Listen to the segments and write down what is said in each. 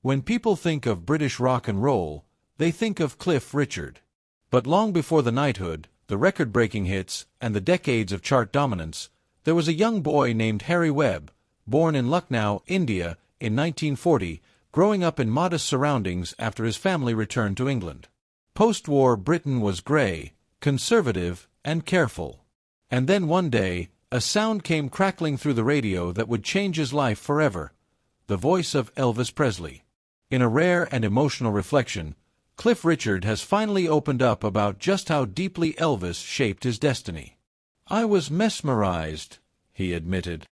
When people think of British rock and roll, they think of Cliff Richard. But long before the knighthood, the record-breaking hits, and the decades of chart dominance, there was a young boy named Harry Webb, born in Lucknow, India, in 1940, growing up in modest surroundings after his family returned to England. Post-war Britain was grey, conservative, and careful. And then one day, a sound came crackling through the radio that would change his life forever: the voice of Elvis Presley. In a rare and emotional reflection, Cliff Richard has finally opened up about just how deeply Elvis shaped his destiny. "I was mesmerized," he admitted.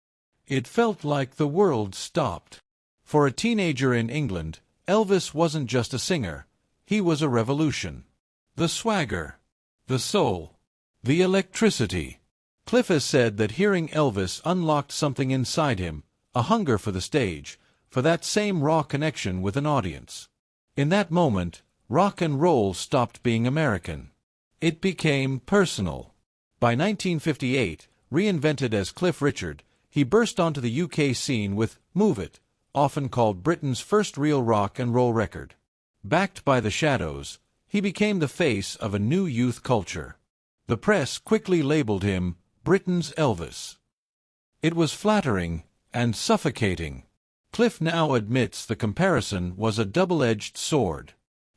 "It felt like the world stopped." For a teenager in England, Elvis wasn't just a singer. He was a revolution. The swagger, the soul, the electricity. Cliff has said that hearing Elvis unlocked something inside him, a hunger for the stage, for that same raw connection with an audience. In that moment, rock and roll stopped being American. It became personal. By 1958, reinvented as Cliff Richard, he burst onto the UK scene with Move It, often called Britain's first real rock and roll record. Backed by the Shadows, he became the face of a new youth culture. The press quickly labeled him Britain's Elvis. It was flattering and suffocating. Cliff now admits the comparison was a double-edged sword.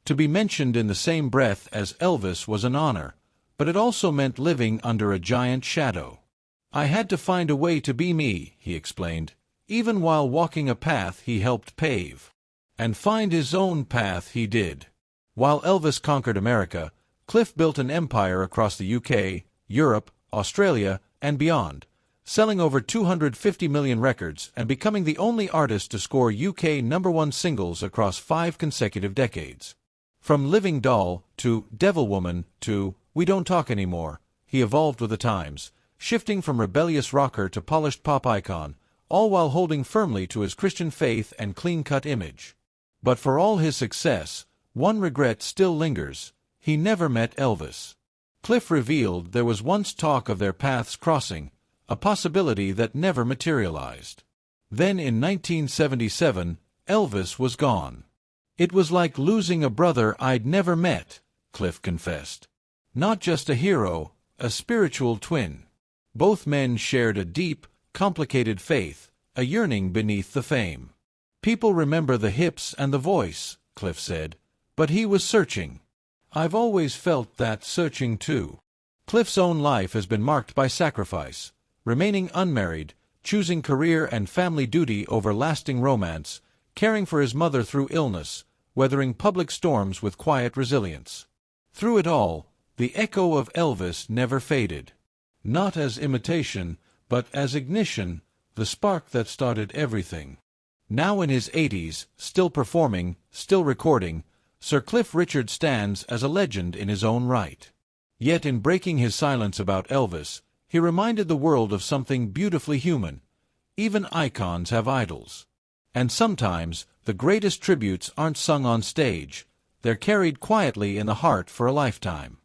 To be mentioned in the same breath as Elvis was an honor, but it also meant living under a giant shadow. "I had to find a way to be me," he explained, even while walking a path he helped pave. And find his own path he did. While Elvis conquered America, Cliff built an empire across the UK, Europe, Australia, and beyond, selling over 250 million records and becoming the only artist to score UK #1 singles across 5 consecutive decades. From Living Doll to Devil Woman to We Don't Talk Anymore, he evolved with the times, shifting from rebellious rocker to polished pop icon, all while holding firmly to his Christian faith and clean-cut image. But for all his success, one regret still lingers: he never met Elvis. Cliff revealed there was once talk of their paths crossing, a possibility that never materialized. Then in 1977, Elvis was gone. "It was like losing a brother I'd never met," Cliff confessed. Not just a hero, a spiritual twin. Both men shared a deep, complicated faith, a yearning beneath the fame. "People remember the hips and the voice," Cliff said, "but he was searching. I've always felt that searching too." Cliff's own life has been marked by sacrifice, remaining unmarried, choosing career and family duty over lasting romance, caring for his mother through illness, weathering public storms with quiet resilience. Through it all, the echo of Elvis never faded. Not as imitation, but as ignition, the spark that started everything. Now in his 80s, still performing, still recording, Sir Cliff Richard stands as a legend in his own right. Yet in breaking his silence about Elvis, he reminded the world of something beautifully human. Even icons have idols. And sometimes, the greatest tributes aren't sung on stage. They're carried quietly in the heart for a lifetime.